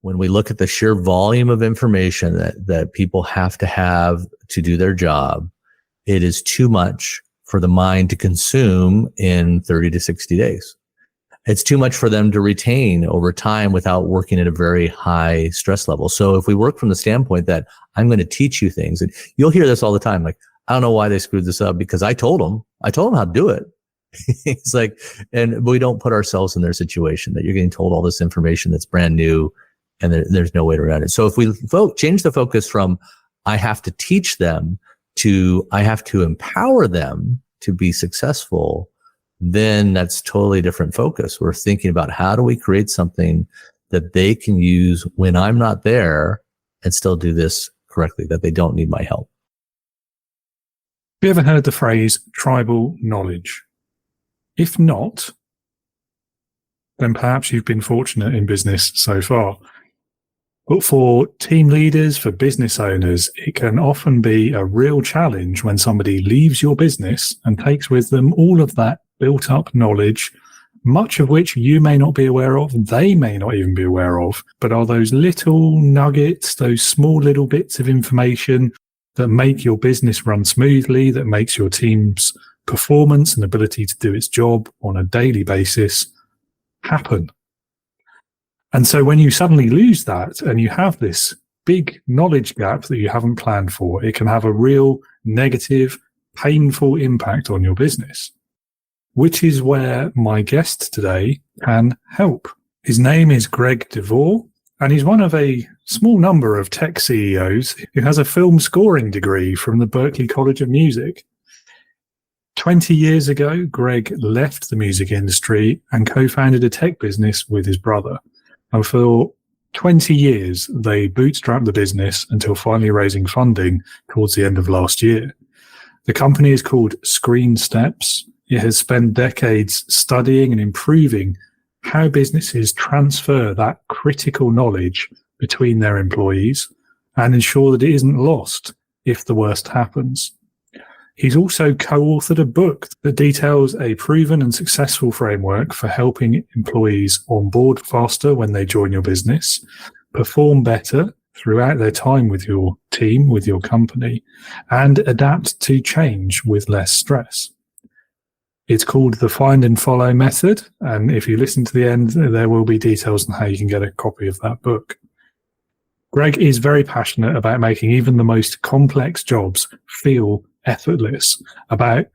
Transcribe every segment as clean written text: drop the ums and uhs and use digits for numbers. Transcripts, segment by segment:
when we look at the sheer volume of information that people have to do their job, it is too much for the mind to consume in 30 to 60 days. It's too much for them to retain over time without working at a very high stress level. So if we work from the standpoint that I'm going to teach you things, and you'll hear this all the time, like, I don't know why they screwed this up because I told them how to do it. It's like, and we don't put ourselves in their situation that you're getting told all this information that's brand new and there's no way around it. So if we change the focus from I have to teach them to I have to empower them to be successful, then that's totally different focus. We're thinking about how do we create something that they can use when I'm not there and still do this correctly, that they don't need my help. Have you ever heard the phrase tribal knowledge? If not, then perhaps you've been fortunate in business so far. But for team leaders, for business owners, it can often be a real challenge when somebody leaves your business and takes with them all of that built up knowledge, much of which you may not be aware of, they may not even be aware of, but are those little nuggets, those small little bits of information that make your business run smoothly, that makes your team's performance and ability to do its job on a daily basis happen. And so when you suddenly lose that and you have this big knowledge gap that you haven't planned for, it can have a real negative, painful impact on your business, which is where my guest today can help. His name is Greg DeVore, and he's one of a small number of tech CEOs who has a film scoring degree from the Berklee College of Music. 20 years ago, Greg left the music industry and co-founded a tech business with his brother. And for 20 years, they bootstrapped the business until finally raising funding towards the end of last year. The company is called ScreenSteps. It has spent decades studying and improving how businesses transfer that critical knowledge between their employees and ensure that it isn't lost if the worst happens. He's also co-authored a book that details a proven and successful framework for helping employees onboard faster when they join your business, perform better throughout their time with your team, with your company, and adapt to change with less stress. It's called the Find and Follow Method, and if you listen to the end, there will be details on how you can get a copy of that book. Greg is very passionate about making even the most complex jobs feel effortless, about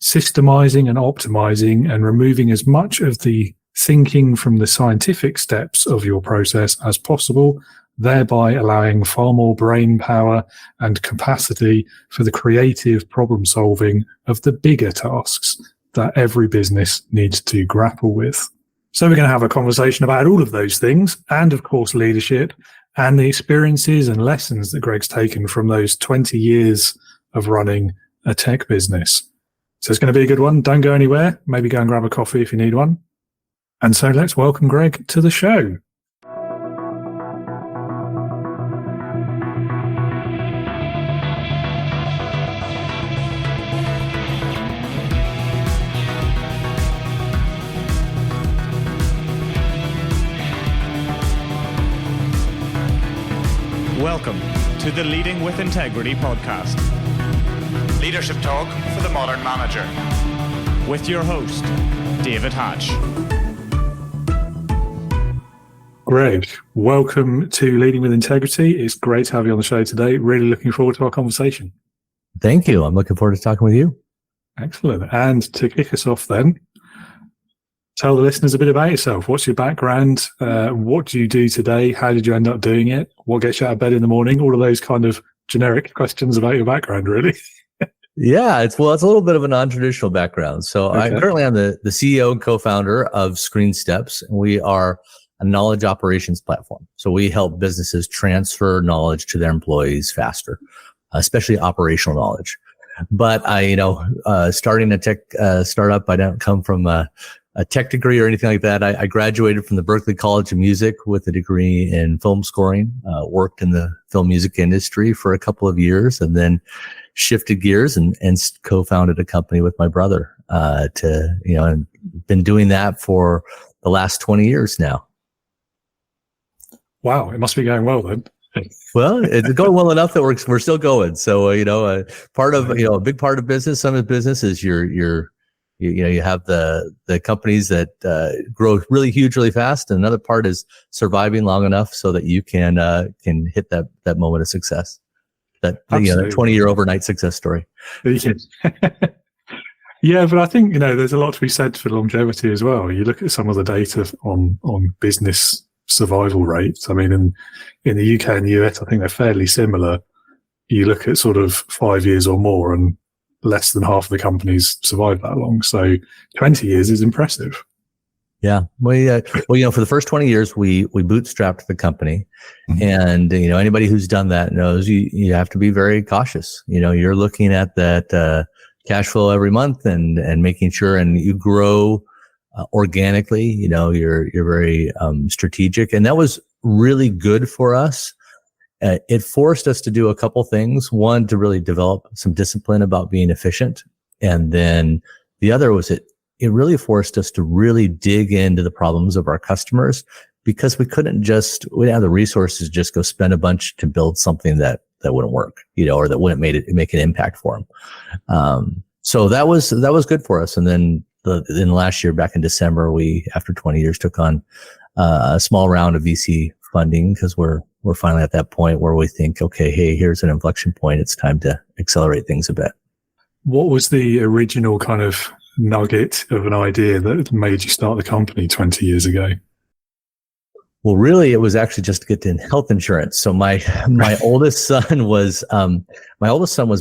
systemizing and optimizing and removing as much of the thinking from the scientific steps of your process as possible, thereby allowing far more brain power and capacity for the creative problem solving of the bigger tasks that every business needs to grapple with. So we're going to have a conversation about all of those things and, of course, leadership and the experiences and lessons that Greg's taken from those 20 years of running a tech business. So it's going to be a good one. Don't go anywhere. Maybe go and grab a coffee if you need one. And so let's welcome Greg to the show. Welcome to the Leading with Integrity podcast. Leadership talk for the modern manager. With your host, David Hatch. Greg, welcome to Leading with Integrity. It's great to have you on the show today. Really looking forward to our conversation. Thank you. I'm looking forward to talking with you. Excellent. And to kick us off then, tell the listeners a bit about yourself. What's your background? What do you do today? How did you end up doing it? What gets you out of bed in the morning? All of those kind of generic questions about your background, really. Yeah, it's a little bit of a non-traditional background. So okay. I currently am the CEO and co-founder of ScreenSteps, and we are a knowledge operations platform. So we help businesses transfer knowledge to their employees faster, especially operational knowledge. But starting a tech startup, I don't come from a tech degree or anything like that. I graduated from the Berklee College of Music with a degree in film scoring, worked in the film music industry for a couple of years, and shifted gears and co-founded a company with my brother, and been doing that for the last 20 years now. Wow, it must be going well then. Well, it's going well enough that we're still going. So, part of, a big part of business, some of business is you have the companies that grow really huge, really fast. And another part is surviving long enough so that you can hit that moment of success. That 20-year overnight success story. Yeah, but I think, there's a lot to be said for longevity as well. You look at some of the data on business survival rates. I mean, in the UK and the US, I think they're fairly similar. You look at sort of 5 years or more, and less than half of the companies survive that long. So 20 years is impressive. Yeah. Well, for the first 20 years, we bootstrapped the company. Mm-hmm. And, anybody who's done that knows you have to be very cautious. You're looking at that cash flow every month and making sure, and you grow organically. You're very strategic, and that was really good for us. It forced us to do a couple things. One, to really develop some discipline about being efficient, and then the other was it really forced us to really dig into the problems of our customers, because we didn't have the resources to just go spend a bunch to build something that wouldn't work, or that wouldn't make an impact for them. So that was good for us. And then in the last year, back in December, we, after 20 years, took on a small round of VC funding, because we're finally at that point where we think, okay, hey, here's an inflection point. It's time to accelerate things a bit. What was the original kind of nugget of an idea that made you start the company 20 years ago? Well, really, it was actually just to get to health insurance. So my oldest son was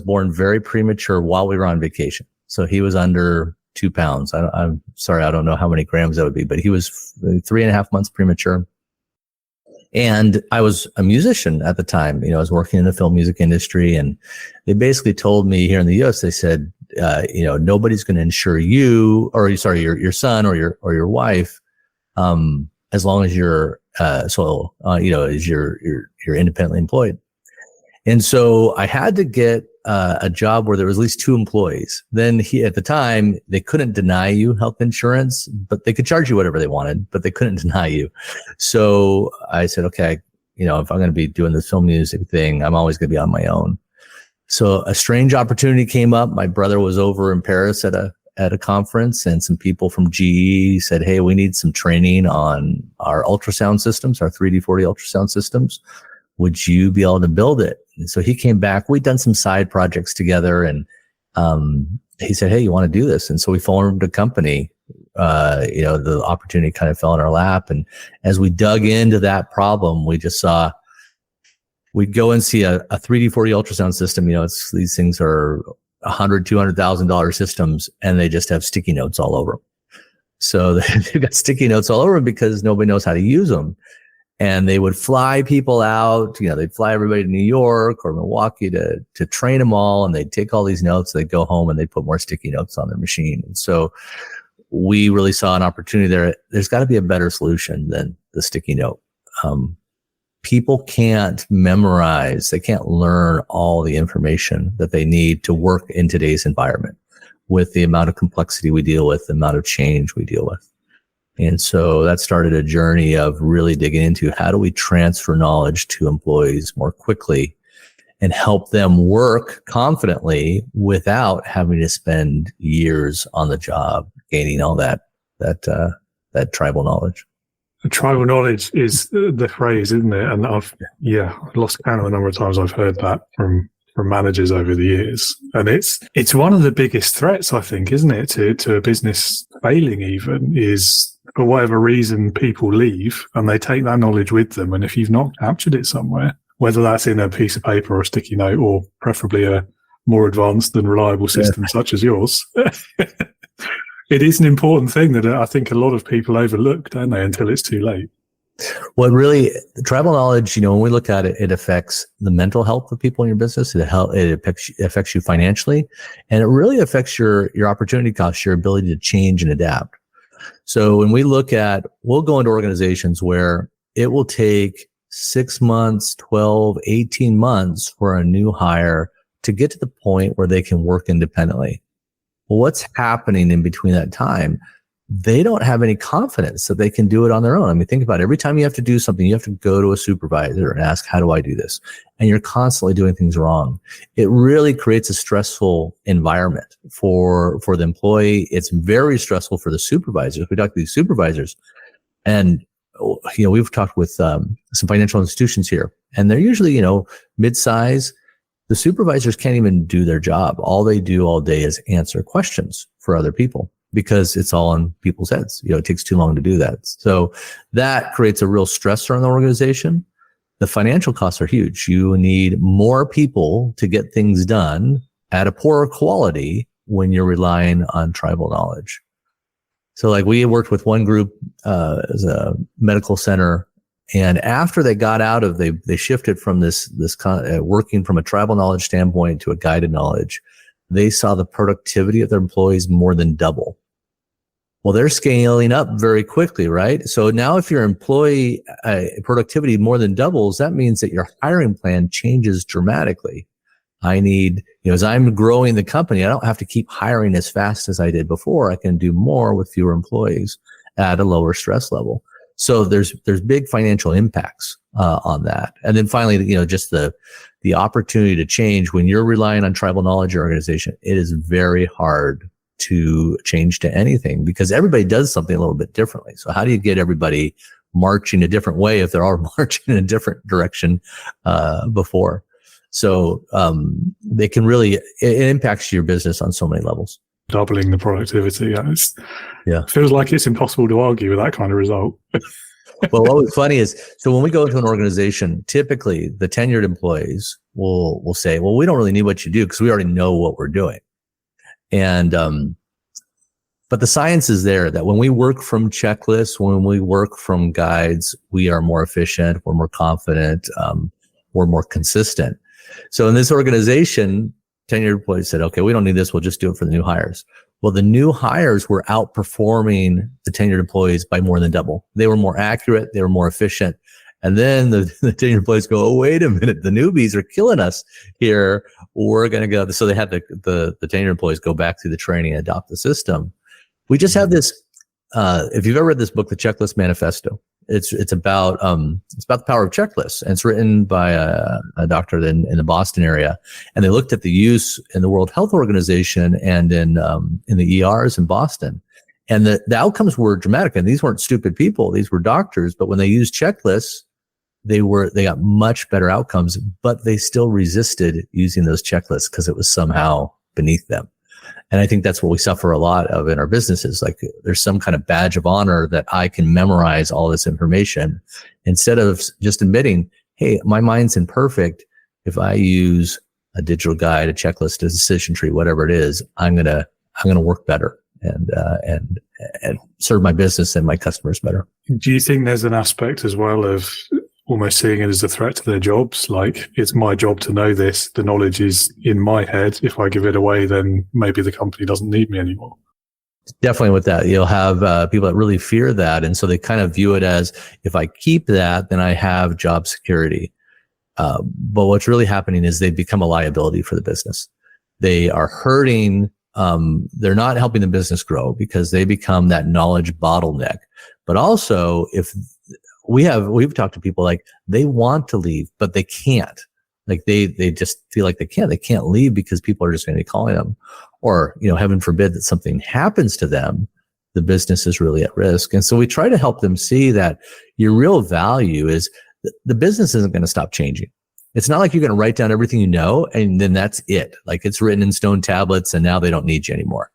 born very premature while we were on vacation. So he was under 2 pounds. I'm sorry, I don't know how many grams that would be, but he was 3.5 months premature. And I was a musician at the time. I was working in the film music industry, and they basically told me here in the US, they said, nobody's going to insure you, or your son or your wife, as long as you're you're independently employed. And so I had to get a job where there was at least 2 employees. Then at the time, they couldn't deny you health insurance, but they could charge you whatever they wanted, but they couldn't deny you. So I said, okay, if I'm going to be doing this film music thing, I'm always going to be on my own. So a strange opportunity came up. My brother was over in Paris at a conference, and some people from GE said, hey, we need some training on our ultrasound systems, our 3D 4D ultrasound systems. Would you be able to build it? And so he came back. We'd done some side projects together, and he said, hey, you want to do this? And so we formed a company. The opportunity kind of fell in our lap. And as we dug into that problem, we just saw, we'd go and see a 3D 4D ultrasound system. These things are $100,000, $200,000 systems, and they just have sticky notes all over them. So they've got sticky notes all over them because nobody knows how to use them. And they would fly people out, they'd fly everybody to New York or Milwaukee to train them all. And they'd take all these notes, they'd go home and they'd put more sticky notes on their machine. And so we really saw an opportunity there. There's got to be a better solution than the sticky note. People can't memorize, they can't learn all the information that they need to work in today's environment with the amount of complexity we deal with, the amount of change we deal with. And so that started a journey of really digging into how do we transfer knowledge to employees more quickly and help them work confidently without having to spend years on the job gaining all that tribal knowledge. Tribal knowledge is the phrase, isn't it? And I've lost count of the number of times I've heard that from managers over the years. And it's one of the biggest threats, I think, isn't it, to a business failing even, is for whatever reason people leave and they take that knowledge with them. And if you've not captured it somewhere, whether that's in a piece of paper or a sticky note, or preferably a more advanced and reliable system such as yours, it is an important thing that I think a lot of people overlook, don't they, until it's too late. Well, really, tribal knowledge, when we look at it, it affects the mental health of people in your business. It affects you financially, and it really affects your opportunity cost, your ability to change and adapt. So when we look at, we'll go into organizations where it will take 6 months, 12, 18 months for a new hire to get to the point where they can work independently. Well, what's happening in between that time? they don't have any confidence that they can do it on their own. I mean, think about it. Every time you have to do something, you have to go to a supervisor and ask, how do I do this? And you're constantly doing things wrong. It really creates a stressful environment for the employee. It's very stressful for the supervisors. We talk to these supervisors, and we've talked with some financial institutions here, and they're usually, mid-size. The supervisors can't even do their job. All they do all day is answer questions for other people, because it's all on people's heads. It takes too long to do that. So that creates a real stressor on the organization. The financial costs are huge. You need more people to get things done at a poorer quality when you're relying on tribal knowledge. So like we worked with one group as a medical center, and after they got out of, they shifted from this working from a tribal knowledge standpoint to a guided knowledge. They saw the productivity of their employees more than double. Well, they're scaling up very quickly, right? So now if your employee productivity more than doubles, that means that your hiring plan changes dramatically. I need, as I'm growing the company, I don't have to keep hiring as fast as I did before. I can do more with fewer employees at a lower stress level. So there's big financial impacts on that. And then finally, just the opportunity to change. When you're relying on tribal knowledge in your organization, it is very hard to change to anything, because everybody does something a little bit differently. So how do you get everybody marching a different way if they're all marching in a different direction before? So they can really, it impacts your business on so many levels. Doubling the productivity. Yeah. Feels like it's impossible to argue with that kind of result. Well, what was funny is, so when we go into an organization, typically the tenured employees will say, well, we don't really need what you do because we already know what we're doing. And, but the science is there that when we work from checklists, when we work from guides, we are more efficient, we're more confident, we're more consistent. So in this organization, tenured employees said, okay, we don't need this. We'll just do it for the new hires. Well, the new hires were outperforming the tenured employees by more than double. They were more accurate. They were more efficient. And then the tenured employees go, oh, wait a minute. The newbies are killing us here. We're going to go. So they had the tenured employees go back through the training and adopt the system. We just have this, if you've ever read this book, The Checklist Manifesto, it's about the power of checklists. And it's written by a doctor in the Boston area. And they looked at the use in the World Health Organization and in the ERs in Boston. And the outcomes were dramatic. And these weren't stupid people. These were doctors. But when they used checklists, they got much better outcomes, but they still resisted using those checklists because it was somehow beneath them. And I think that's what we suffer a lot of in our businesses. Like there's some kind of badge of honor that I can memorize all this information instead of just admitting, hey, my mind's imperfect. If I use a digital guide, a checklist, a decision tree, whatever it is, I'm going to work better and serve my business and my customers better. Do you think there's an aspect as well of almost seeing it as a threat to their jobs? Like, it's my job to know this. The knowledge is in my head. If I give it away, then maybe the company doesn't need me anymore. Definitely with that. You'll have people that really fear that. And so they kind of view it as, if I keep that, then I have job security. But what's really happening is they become a liability for the business. They are hurting. They're not helping the business grow because they become that knowledge bottleneck. But also, if we've talked to people like they want to leave, but they can't. Like they just feel like they can't leave because people are just going to be calling them, or, heaven forbid that something happens to them, the business is really at risk. And so we try to help them see that your real value is the business isn't going to stop changing. It's not like you're going to write down everything you know and then that's it. Like it's written in stone tablets and now they don't need you anymore.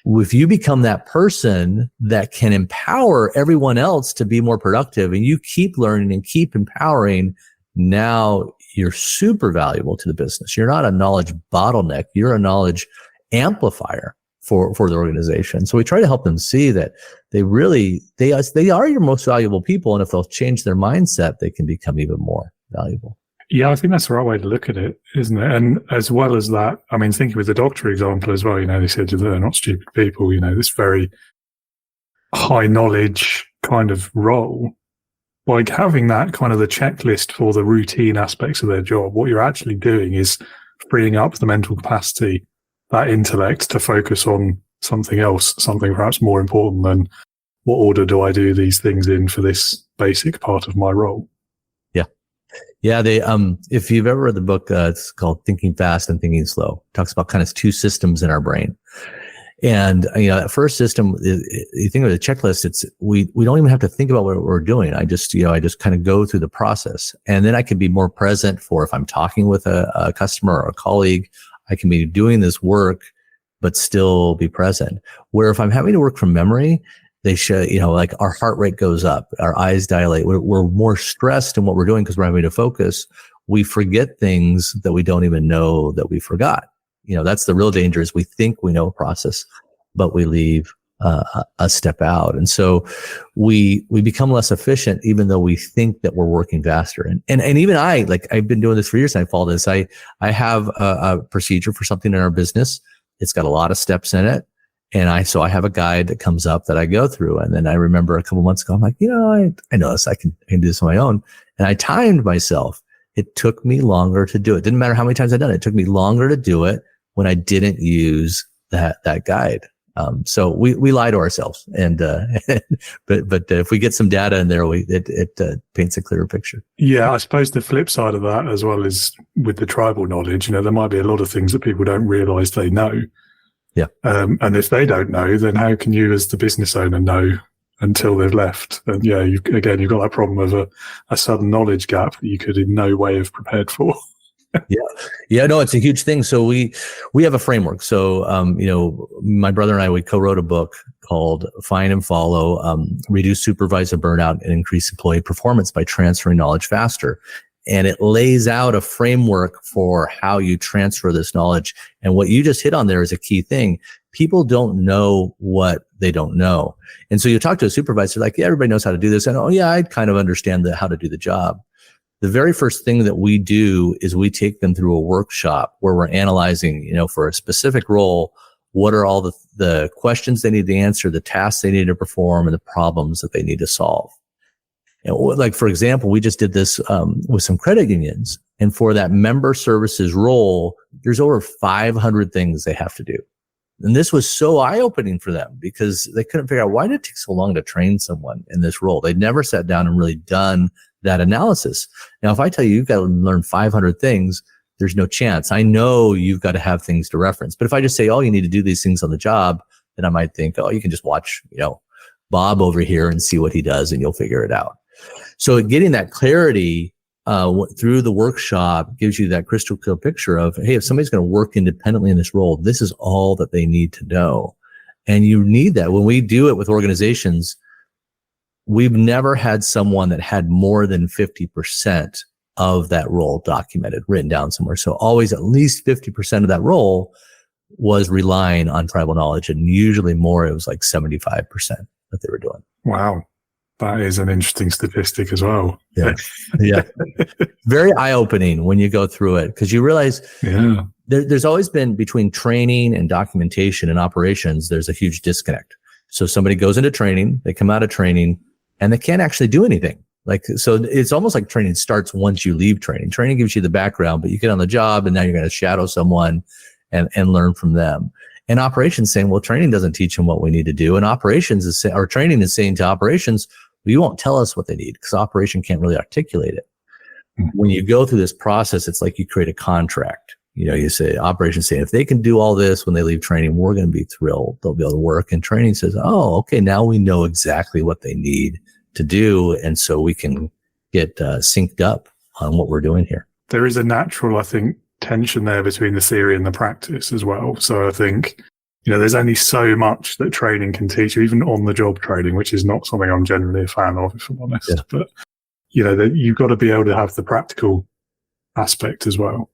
If you become that person that can empower everyone else to be more productive and you keep learning and keep empowering, now you're super valuable to the business. You're not a knowledge bottleneck. You're a knowledge amplifier for the organization. So we try to help them see that they are your most valuable people. And if they'll change their mindset, they can become even more valuable. Yeah, I think that's the right way to look at it, isn't it? And as well as that, I mean, thinking with the doctor example as well, they said they're not stupid people, this very high knowledge kind of role. Like having that kind of the checklist for the routine aspects of their job, what you're actually doing is freeing up the mental capacity, that intellect to focus on something else, something perhaps more important than what order do I do these things in for this basic part of my role? Yeah. They, if you've ever read the book, it's called Thinking Fast and Thinking Slow. It talks about kind of two systems in our brain. And, that first system, you think of the checklist, we don't even have to think about what we're doing. I just kind of go through the process, and then I can be more present for if I'm talking with a customer or a colleague, I can be doing this work, but still be present. Where if I'm having to work from memory, they show, like our heart rate goes up, our eyes dilate. We're more stressed in what we're doing because we're having to focus. We forget things that we don't even know that we forgot. That's the real danger, is we think we know a process, but we leave a step out. And so we become less efficient, even though we think that we're working faster. And even I've been doing this for years, and I follow this. I have a procedure for something in our business. It's got a lot of steps in it. And I have a guide that comes up that I go through. And then I remember a couple months ago, I'm like, I know this, I can do this on my own. And I timed myself. It took me longer to do it. Didn't matter how many times I'd done it. It took me longer to do it when I didn't use that guide. So we lie to ourselves, and but if we get some data in there, it paints a clearer picture. Yeah, I suppose the flip side of that, as well as with the tribal knowledge, there might be a lot of things that people don't realize they know. Yeah. And if they don't know, then how can you, as the business owner, know until they've left? And you've got that problem of a sudden knowledge gap that you could in no way have prepared for. Yeah, no, it's a huge thing. So we have a framework. So, my brother and I, we co-wrote a book called Find and Follow, Reduce Supervisor Burnout and Increase Employee Performance by Transferring Knowledge Faster. And it lays out a framework for how you transfer this knowledge. And what you just hit on there is a key thing. People don't know what they don't know. And so you talk to a supervisor like, yeah, everybody knows how to do this. And I kind of understand how to do the job. The very first thing that we do is we take them through a workshop where we're analyzing, for a specific role, what are all the questions they need to answer, the tasks they need to perform, and the problems that they need to solve. And like, for example, we just did this with some credit unions. And for that member services role, there's over 500 things they have to do. And this was so eye-opening for them because they couldn't figure out, why did it take so long to train someone in this role? They'd never sat down and really done that analysis. Now, if I tell you, you've got to learn 500 things, there's no chance. I know you've got to have things to reference. But if I just say, you need to do these things on the job, then I might think, you can just watch, Bob over here and see what he does and you'll figure it out. So getting that clarity through the workshop gives you that crystal clear picture of, hey, if somebody's going to work independently in this role, this is all that they need to know. And you need that. When we do it with organizations, we've never had someone that had more than 50% of that role documented, written down somewhere. So always at least 50% of that role was relying on tribal knowledge, and usually more, it was like 75% that they were doing. Wow. That is an interesting statistic as well. Yeah. Very eye-opening when you go through it, because you realize there's always been, between training and documentation and operations, there's a huge disconnect. So somebody goes into training, they come out of training, and they can't actually do anything. So it's almost like training starts once you leave training. Training gives you the background, but you get on the job and now you're going to shadow someone and learn from them. And operations saying, well, training doesn't teach them what we need to do. And training is saying to operations, well, you won't tell us what they need because operation can't really articulate it. Mm-hmm. When you go through this process, it's like you create a contract. You say, operations say, if they can do all this when they leave training, we're going to be thrilled. They'll be able to work. And training says, okay, now we know exactly what they need to do. And so we can get synced up on what we're doing here. There is a natural, I think, tension there between the theory and the practice as well. So I think, there's only so much that training can teach you, even on the job training, which is not something I'm generally a fan of, if I'm honest. Yeah. But, you've got to be able to have the practical aspect as well.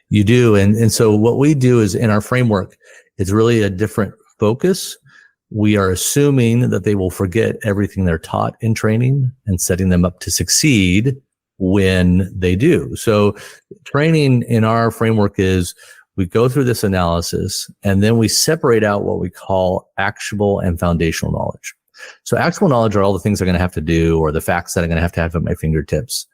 You do. And so what we do is, in our framework, it's really a different focus. We are assuming that they will forget everything they're taught in training and setting them up to succeed when they do. So training in our framework is, we go through this analysis and then we separate out what we call actionable and foundational knowledge. So actionable knowledge are all the things I'm going to have to do, or the facts that I'm going to have at my fingertips.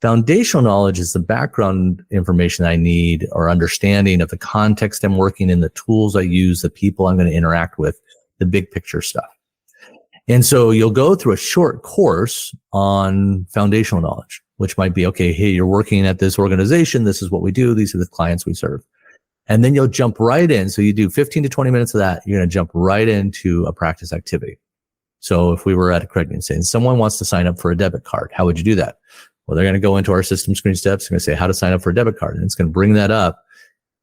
Foundational knowledge is the background information I need or understanding of the context I'm working in, the tools I use, the people I'm going to interact with, the big picture stuff. And so you'll go through a short course on foundational knowledge, which might be, okay, hey, you're working at this organization. This is what we do. These are the clients we serve. And then you'll jump right in. So you do 15 to 20 minutes of that. You're going to jump right into a practice activity. So if we were at a Greg and Screenshare, someone wants to sign up for a debit card, how would you do that? Well, they're going to go into our system screen steps. They're going to say how to sign up for a debit card. And it's going to bring that up.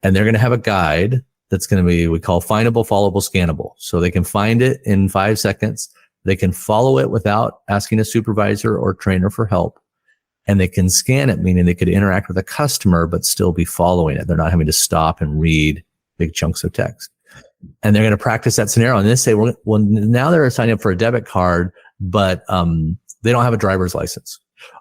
And they're going to have a guide that's going to be, we call findable, followable, scannable. So they can find it in 5 seconds. They can follow it without asking a supervisor or trainer for help. And they can scan it, meaning they could interact with a customer, but still be following it. They're not having to stop and read big chunks of text. And they're going to practice that scenario. And they say, well, now they're signing up for a debit card, but they don't have a driver's license.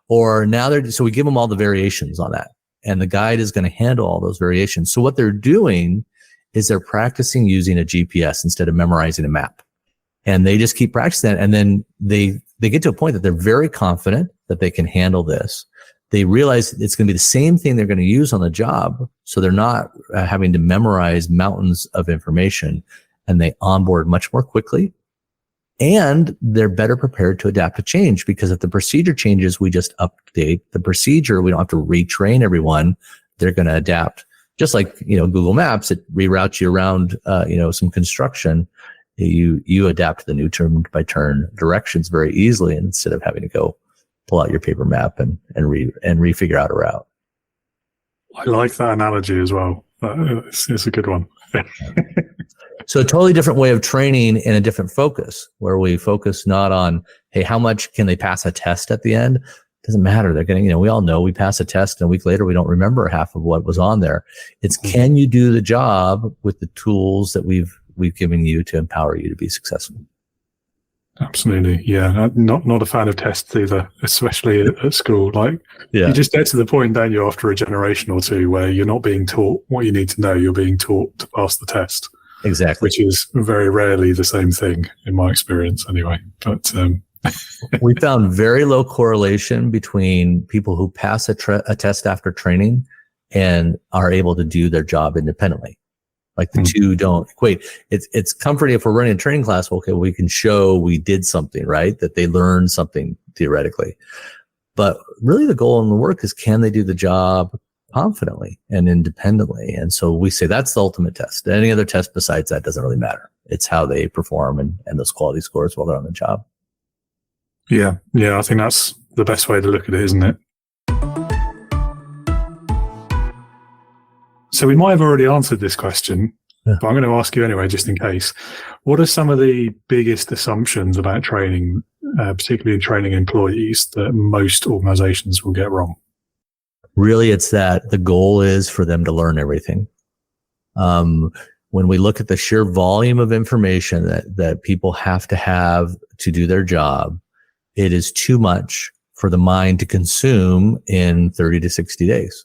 Or now so we give them all the variations on that. And the guide is going to handle all those variations. So what they're doing is they're practicing using a GPS instead of memorizing a map. And they just keep practicing that. And then they get to a point that they're very confident that they can handle this. They realize it's going to be the same thing they're going to use on the job. So they're not having to memorize mountains of information, and they onboard much more quickly. And they're better prepared to adapt to change, because if the procedure changes, we just update the procedure. We don't have to retrain everyone. They're going to adapt. Just like, Google Maps, it reroutes you around, some construction. You adapt to the new turn by turn directions very easily, instead of having to go pull out your paper map and refigure out a route. I like that analogy as well. It's a good one. So a totally different way of training and a different focus, where we focus not on, hey, how much can they pass a test at the end? Doesn't matter. They're getting, we all know we pass a test and a week later we don't remember half of what was on there. It's, can you do the job with the tools that we've given you to empower you to be successful? Absolutely. Yeah. Not a fan of tests either, especially at school. You just get to the point, don't you, after a generation or two, where you're not being taught what you need to know. You're being taught to pass the test. Exactly. Which is very rarely the same thing in my experience anyway. But, we found very low correlation between people who pass a test after training and are able to do their job independently. Like the two don't equate. It's comforting if we're running a training class. Okay, we can show we did something, right? That they learned something theoretically. But really the goal in the work is, can they do the job confidently and independently? And so we say that's the ultimate test. Any other test besides that doesn't really matter. It's how they perform and those quality scores while they're on the job. Yeah. I think that's the best way to look at it, isn't it? So we might have already answered this question, but I'm going to ask you anyway, just in case. What are some of the biggest assumptions about training, particularly in training employees, that most organizations will get wrong? Really, it's that the goal is for them to learn everything. When we look at the sheer volume of information that people have to do their job, it is too much for the mind to consume in 30 to 60 days.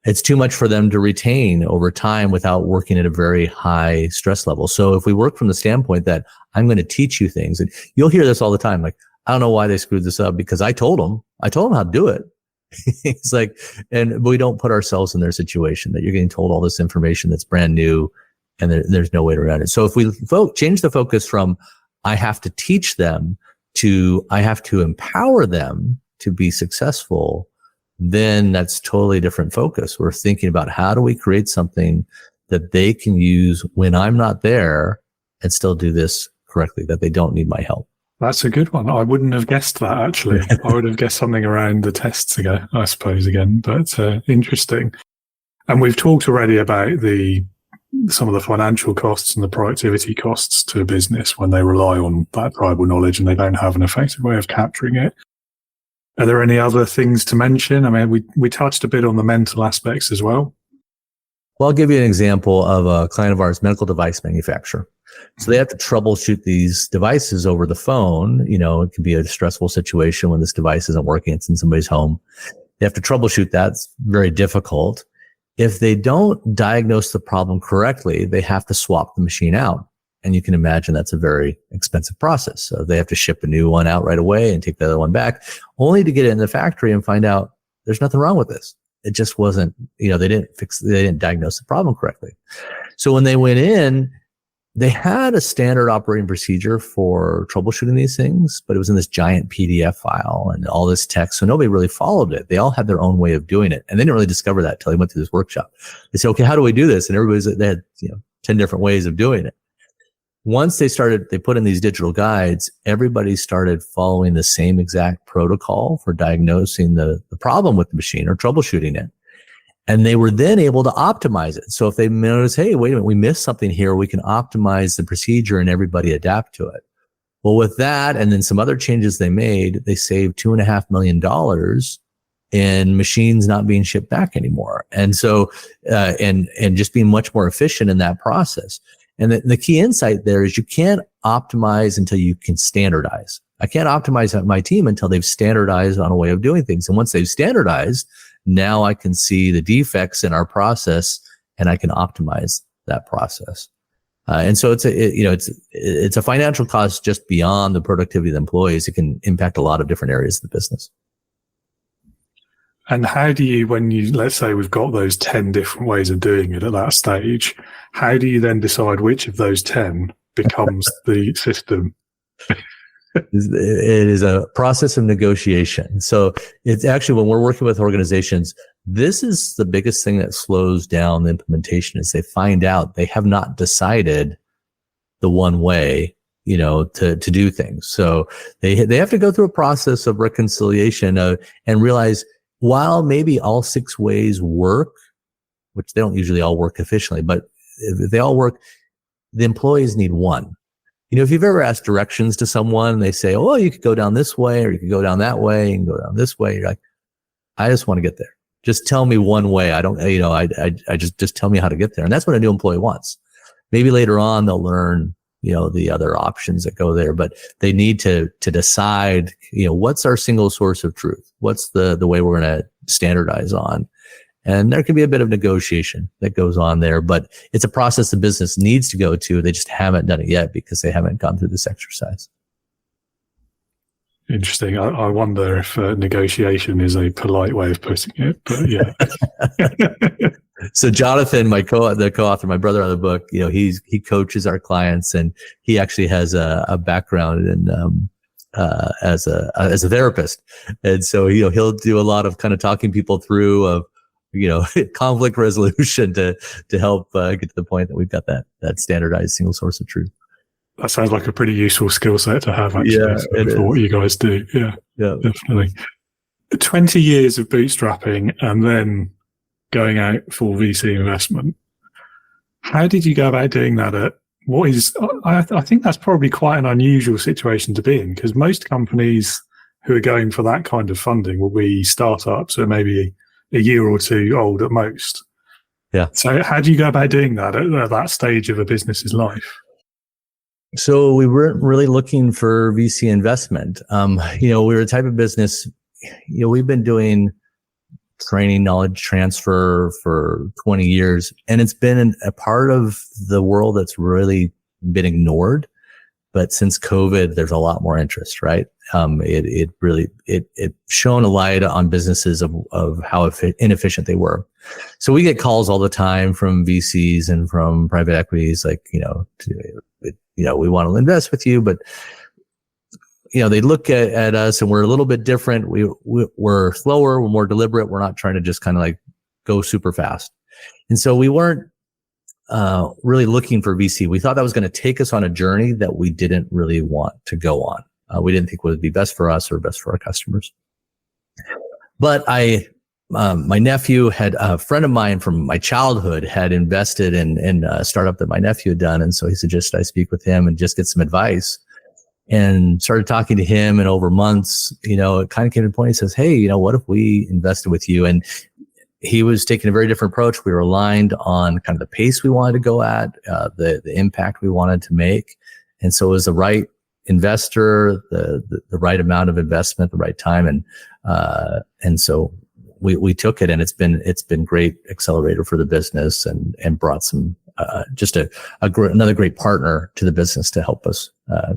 It's too much for them to retain over time without working at a very high stress level. So if we work from the standpoint that I'm going to teach you things, and you'll hear this all the time, like, I don't know why they screwed this up, because I told them how to do it. It's like, and we don't put ourselves in their situation that you're getting told all this information that's brand new and there's no way around it. So if we change the focus from I have to teach them to I have to empower them to be successful, then that's totally different focus. We're thinking about how do we create something that they can use when I'm not there and still do this correctly, that they don't need my help. That's a good one. I wouldn't have guessed that, actually. I would have guessed something around the tests again, I suppose, but interesting. And we've talked already about some of the financial costs and the productivity costs to a business when they rely on that tribal knowledge and they don't have an effective way of capturing it. Are there any other things to mention? I mean, we touched a bit on the mental aspects as well. Well, I'll give you an example of a client of ours, medical device manufacturer. So they have to troubleshoot these devices over the phone. It can be a stressful situation when this device isn't working. It's in somebody's home. They have to troubleshoot that. It's very difficult. If they don't diagnose the problem correctly, they have to swap the machine out. And you can imagine that's a very expensive process. So they have to ship a new one out right away and take the other one back, only to get it in the factory and find out there's nothing wrong with this. It just wasn't, they didn't diagnose the problem correctly. So when they went in, they had a standard operating procedure for troubleshooting these things, but it was in this giant PDF file and all this text. So nobody really followed it. They all had their own way of doing it. And they didn't really discover that until they went through this workshop. They said, okay, how do we do this? And they had, 10 different ways of doing it. Once they put in these digital guides, everybody started following the same exact protocol for diagnosing the problem with the machine or troubleshooting it. And they were then able to optimize it. So if they notice, hey, wait a minute, we missed something here, we can optimize the procedure and everybody adapt to it. Well, with that, and then some other changes they made, they saved $2.5 million in machines not being shipped back anymore. And so, and just being much more efficient in that process. And the key insight there is you can't optimize until you can standardize. I can't optimize my team until they've standardized on a way of doing things. And once they've standardized, now I can see the defects in our process and I can optimize that process. And so it's a financial cost just beyond the productivity of the employees. It can impact a lot of different areas of the business. And how do you, let's say we've got those 10 different ways of doing it at that stage, how do you then decide which of those 10 becomes the system? It is a process of negotiation. So it's actually, when we're working with organizations, this is the biggest thing that slows down the implementation, is they find out they have not decided the one way, to do things. So they have to go through a process of reconciliation and realize, while maybe all 6 ways work, which they don't usually all work efficiently, but if they all work, the employees need one. If you've ever asked directions to someone and they say, oh, you could go down this way, or you could go down that way and go down this way. You're like, I just want to get there. Just tell me one way. I don't, I just tell me how to get there. And that's what a new employee wants. Maybe later on they'll learn, the other options that go there, but they need to decide, what's our single source of truth? What's the way we're going to standardize on? And there can be a bit of negotiation that goes on there, but it's a process the business needs to go to. They just haven't done it yet because they haven't gone through this exercise. Interesting. I wonder if negotiation is a polite way of putting it, but yeah. So Jonathan, the co-author, my brother on the book, he coaches our clients, and he actually has a background in as a therapist, and so he'll do a lot of kind of talking people through of conflict resolution to help get to the point that we've got that standardized single source of truth. That sounds like a pretty useful skill set to have, actually, for what you guys do. Yeah, definitely. 20 years of bootstrapping and then going out for VC investment. How did you go about doing that? I think that's probably quite an unusual situation to be in, because most companies who are going for that kind of funding will be startups, so maybe a year or two old at most. Yeah. So how do you go about doing that at that stage of a business's life? So we weren't really looking for VC investment. We were a type of business, we've been doing training, knowledge transfer for 20 years, and it's been a part of the world that's really been ignored. But since COVID, there's a lot more interest, right? It really shone a light on businesses of how inefficient they were. So we get calls all the time from VCs and from private equities, like, we want to invest with you, but they look at us and we're a little bit different. We're slower, we're more deliberate. We're not trying to just kind of like go super fast. And so we weren't really looking for VC. We thought that was going to take us on a journey that we didn't really want to go on. We didn't think would be best for us or best for our customers. But my nephew had a friend of mine from my childhood had invested in a startup that my nephew had done. And so he suggested I speak with him and just get some advice, and started talking to him. And over months, it kind of came to the point. He says, hey, what if we invested with you? And he was taking a very different approach. We were aligned on kind of the pace we wanted to go at, the impact we wanted to make. And so it was the right investor, the right amount of investment, the right time. And so we took it, and it's been great accelerator for the business and brought some, another great partner to the business to help us,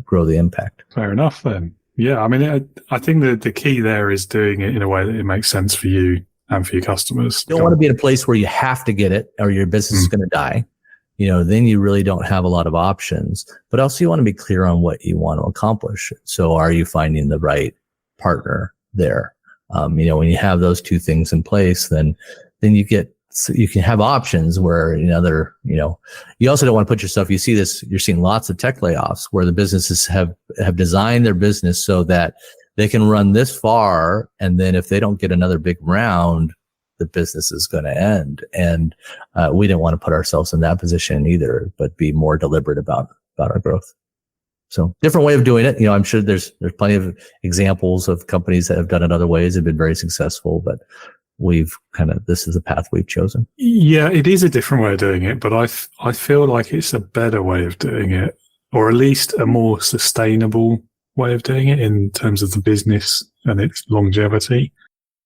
grow the impact. Fair enough then. Yeah, I mean, I think that the key there is doing it in a way that it makes sense for you and for your customers. You don't want to be in a place where you have to get it or your business is going to die. Then you really don't have a lot of options, but also you want to be clear on what you want to accomplish. So are you finding the right partner there? When you have those two things in place, then you can have options where, you also don't want to put yourself, you see this, you're seeing lots of tech layoffs where the businesses have designed their business so that they can run this far. And then if they don't get another big round, the business is going to end. And we didn't want to put ourselves in that position either, but be more deliberate about our growth. So different way of doing it. I'm sure there's plenty of examples of companies that have done it other ways, have been very successful, but this is the path we've chosen. Yeah, it is a different way of doing it, but I feel like it's a better way of doing it, or at least a more sustainable way of doing it in terms of the business and its longevity.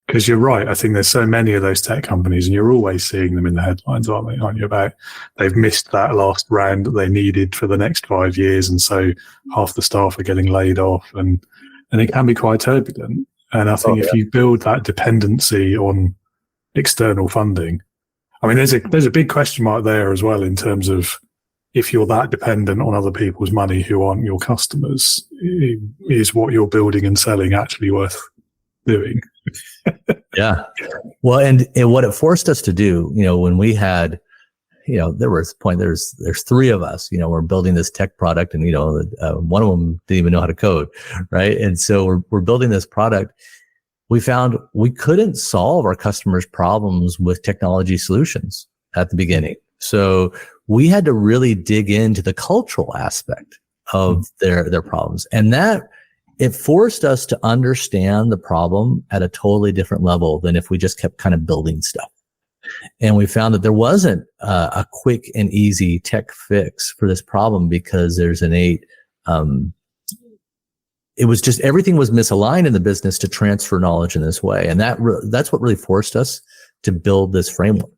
Because you're right. I think there's so many of those tech companies and you're always seeing them in the headlines, aren't you, about they've missed that last round that they needed for the next 5 years. And so half the staff are getting laid off and it can be quite turbulent. And I think if you build that dependency on external funding, I mean, there's a big question mark there as well in terms of if you're that dependent on other people's money who aren't your customers, is what you're building and selling actually worth doing? Yeah. Well, and what it forced us to do, when we had, there was a point, there's three of us, we're building this tech product and, one of them didn't even know how to code. Right. And so we're building this product. We found we couldn't solve our customers' problems with technology solutions at the beginning. So we had to really dig into the cultural aspect of their problems. And it forced us to understand the problem at a totally different level than if we just kept kind of building stuff. And we found that there wasn't a quick and easy tech fix for this problem because there's it was just everything was misaligned in the business to transfer knowledge in this way. And that's what really forced us to build this framework.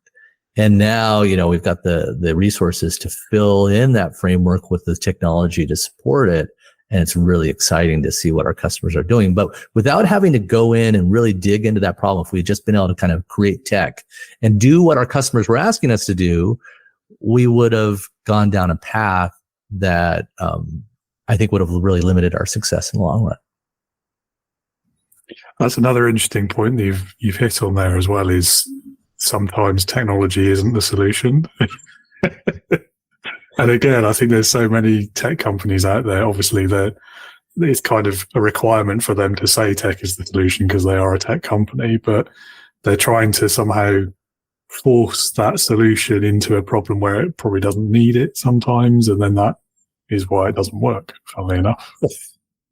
And now, we've got the resources to fill in that framework with the technology to support it. And it's really exciting to see what our customers are doing. But without having to go in and really dig into that problem, if we'd just been able to kind of create tech and do what our customers were asking us to do, we would have gone down a path that I think would have really limited our success in the long run. That's another interesting point that you've hit on there as well, is sometimes technology isn't the solution. And again, I think there's so many tech companies out there, obviously, that it's kind of a requirement for them to say tech is the solution because they are a tech company, but they're trying to somehow force that solution into a problem where it probably doesn't need it sometimes. And then that is why it doesn't work, funnily enough.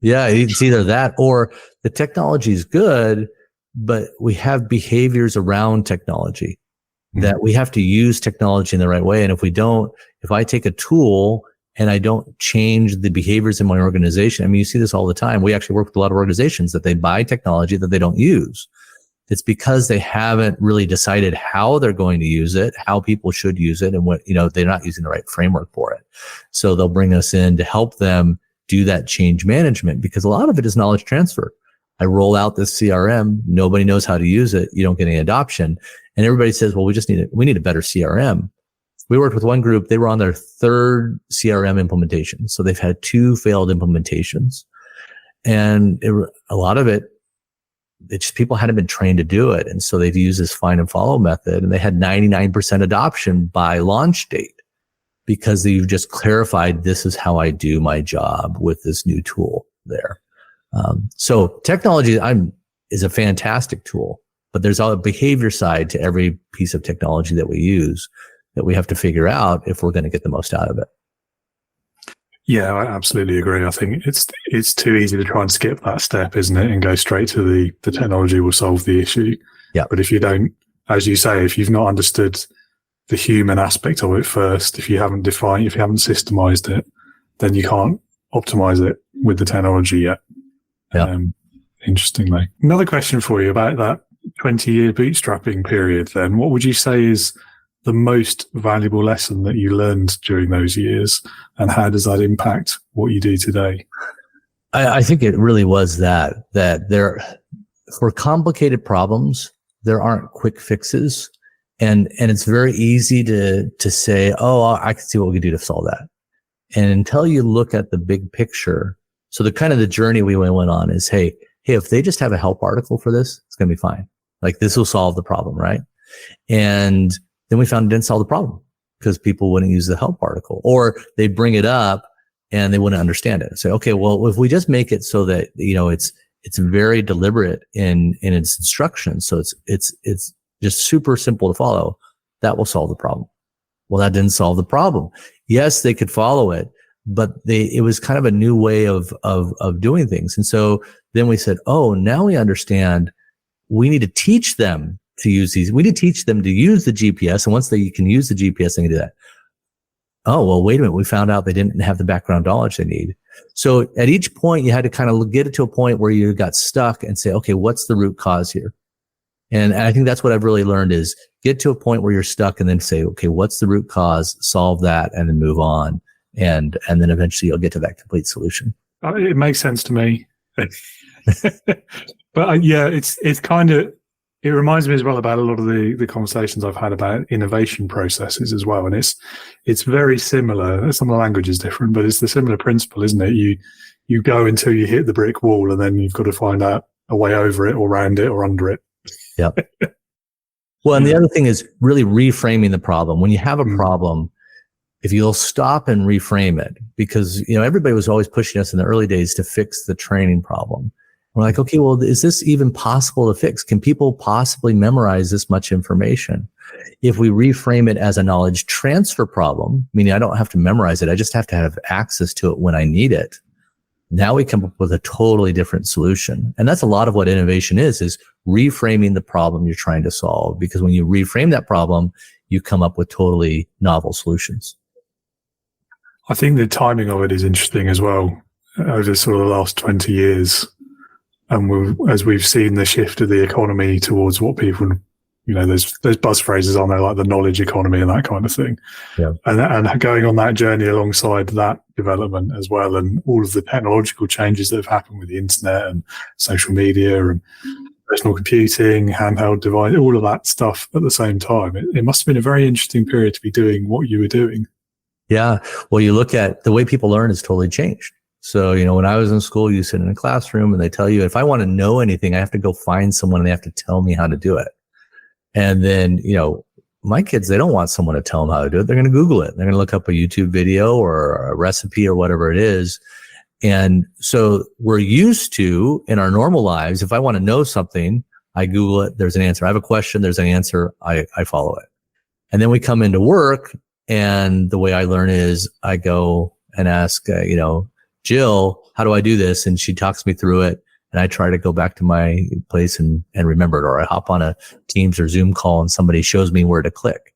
Yeah, it's either that or the technology is good, but we have behaviors around technology that we have to use technology in the right way. And if I take a tool and I don't change the behaviors in my organization, I mean, you see this all the time. We actually work with a lot of organizations that they buy technology that they don't use. It's because they haven't really decided how they're going to use it, how people should use it, and what, they're not using the right framework for it. So they'll bring us in to help them do that change management, because a lot of it is knowledge transfer. I roll out this CRM. Nobody knows how to use it. You don't get any adoption. And everybody says, well, we need a better CRM. We worked with one group. They were on their third CRM implementation. So they've had 2 failed implementations. And a lot of it's just people hadn't been trained to do it. And so they've used this find and follow method, and they had 99% adoption by launch date because you've just clarified, this is how I do my job with this new tool there. So technology is a fantastic tool, but there's a behavior side to every piece of technology that we use that we have to figure out if we're going to get the most out of it. Yeah, I absolutely agree. I think it's too easy to try and skip that step, isn't it? And go straight to the technology will solve the issue. Yeah. But if you don't, as you say, if you've not understood the human aspect of it first, if you haven't systemized it, then you can't optimize it with the technology yet. Yeah. Interestingly. Another question for you about that 20-year bootstrapping period then. What would you say is the most valuable lesson that you learned during those years, and how does that impact what you do today? I think it really was that there, for complicated problems, there aren't quick fixes. And it's very easy to say, oh, I can see what we can do to solve that. And until you look at the big picture, so the journey we went on is, hey, if they just have a help article for this, it's going to be fine. Like, this will solve the problem, right? And then we found it didn't solve the problem because people wouldn't use the help article, or they bring it up and they wouldn't understand it. Say, okay, well, if we just make it so that, it's very deliberate in its instructions, so it's just super simple to follow, that will solve the problem. Well, that didn't solve the problem. Yes, they could follow it, but it was kind of a new way of doing things. And so then we said, oh, now we understand we need to teach them to use these. We need to teach them to use the GPS. And once they can use the GPS, they can do that. Oh, well, wait a minute. We found out they didn't have the background knowledge they need. So at each point, you had to kind of get it to a point where you got stuck and say, okay, what's the root cause here? And I think that's what I've really learned is get to a point where you're stuck and then say, okay, what's the root cause? Solve that and then move on. And then eventually you'll get to that complete solution. It makes sense to me. But yeah, it's kind of, it reminds me as well about a lot of the conversations I've had about innovation processes as well. And it's very similar. Some of the language is different, but it's the similar principle, isn't it? You go until you hit the brick wall, and then you've got to find out a way over it or around it or under it. Yeah. Well, and the other thing is really reframing the problem. When you have a problem, if you'll stop and reframe it, because, everybody was always pushing us in the early days to fix the training problem. We're like, okay, well, is this even possible to fix? Can people possibly memorize this much information? If we reframe it as a knowledge transfer problem, meaning I don't have to memorize it, I just have to have access to it when I need it. Now we come up with a totally different solution. And that's a lot of what innovation is reframing the problem you're trying to solve. Because when you reframe that problem, you come up with totally novel solutions. I think the timing of it is interesting as well. Over sort of the last 20 years, and as we've seen the shift of the economy towards what people, there's buzz phrases on there like the knowledge economy and that kind of thing. Yeah. And going on that journey alongside that development as well, and all of the technological changes that have happened with the internet and social media and personal computing, handheld device, all of that stuff at the same time. It must have been a very interesting period to be doing what you were doing. Yeah. Well, you look at the way people learn has totally changed. So, when I was in school, you sit in a classroom and they tell you, if I want to know anything, I have to go find someone and they have to tell me how to do it. And then, my kids, they don't want someone to tell them how to do it. They're going to Google it. They're going to look up a YouTube video or a recipe or whatever it is. And so we're used to, in our normal lives, if I want to know something, I Google it. There's an answer. I have a question. There's an answer. I follow it. And then we come into work, and the way I learn is I go and ask, Jill, how do I do this? And she talks me through it. And I try to go back to my place and remember it, or I hop on a Teams or Zoom call and somebody shows me where to click.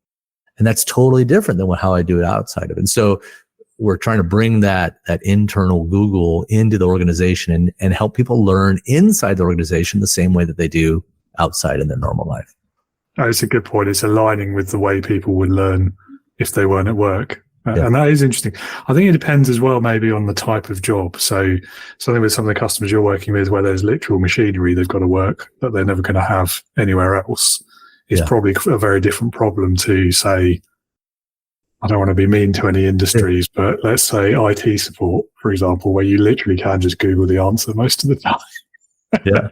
And that's totally different than how I do it outside of it. And so we're trying to bring that internal Google into the organization and help people learn inside the organization the same way that they do outside in their normal life. Oh, it's a good point. It's aligning with the way people would learn if they weren't at work. Yeah. And that is interesting. I think it depends as well, maybe on the type of job. So something with some of the customers you're working with where there's literal machinery they've got to work that they're never going to have anywhere else is probably a very different problem to, say, I don't want to be mean to any industries, but let's say IT support, for example, where you literally can just Google the answer most of the time. Yeah.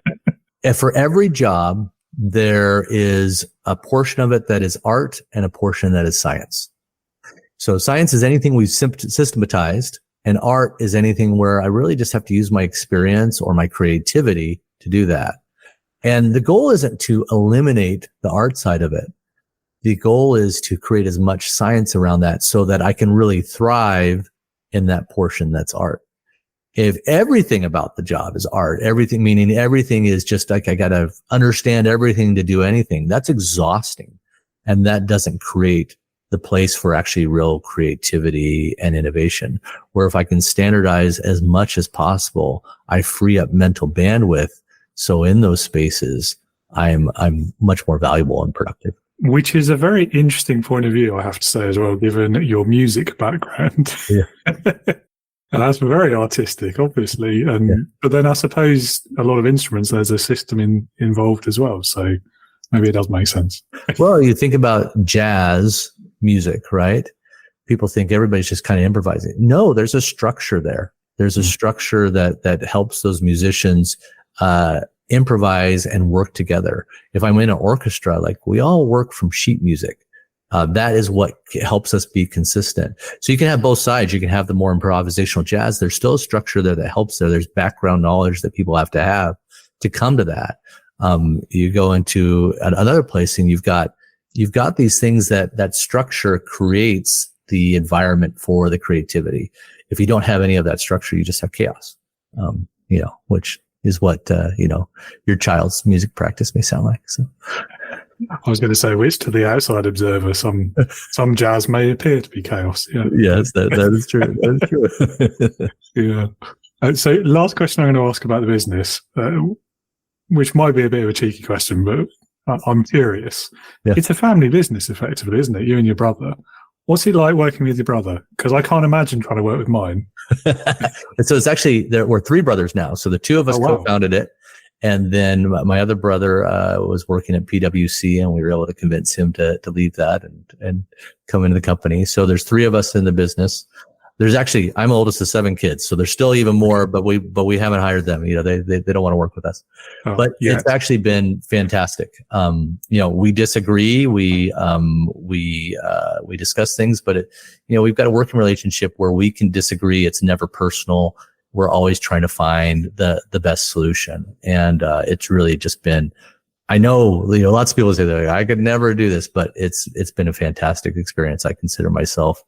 And for every job, there is a portion of it that is art and a portion that is science. So science is anything we've systematized, and art is anything where I really just have to use my experience or my creativity to do that. And the goal isn't to eliminate the art side of it. The goal is to create as much science around that so that I can really thrive in that portion that's art. If everything about the job is art, everything, meaning everything is just like I got to understand everything to do anything, that's exhausting. And that doesn't create the place for actually real creativity and innovation. Where if I can standardize as much as possible, I free up mental bandwidth. So in those spaces, I'm much more valuable and productive. Which is a very interesting point of view, I have to say as well, given your music background. Yeah. And that's very artistic, obviously. But then I suppose a lot of instruments, there's a system involved as well. So maybe it does make sense. Well, you think about jazz music, right? People think everybody's just kind of improvising. No, there's a structure there. There's a structure that helps those musicians improvise and work together. If I'm in an orchestra, like we all work from sheet music. That is what helps us be consistent. So you can have both sides. You can have the more improvisational jazz. There's still a structure there that helps there. There's background knowledge that people have to come to that. You go into another place and you've got these things that structure creates the environment for the creativity. If you don't have any of that structure, you just have chaos. Which is what, your child's music practice may sound like. So. I was going to say, which to the outside observer, some jazz may appear to be chaos. Yeah. Yes, that is true. That is true. Yeah. So last question I'm going to ask about the business, which might be a bit of a cheeky question, but I'm curious. Yeah. It's a family business, effectively, isn't it? You and your brother. What's it like working with your brother? Because I can't imagine trying to work with mine. And so it's actually, we're three brothers now. So the two of us co-founded it. And then my other brother was working at PwC, and we were able to convince him to leave that and come into the company. So there's three of us in the business. There's actually, I'm oldest of 7 kids, so there's still even more, but we haven't hired them. They don't want to work with us. But it's actually been fantastic. We disagree. We discuss things, but we've got a working relationship where we can disagree. It's never personal. We're always trying to find the best solution. And, it's really just been, I know, lots of people say that I could never do this, but it's been a fantastic experience. I consider myself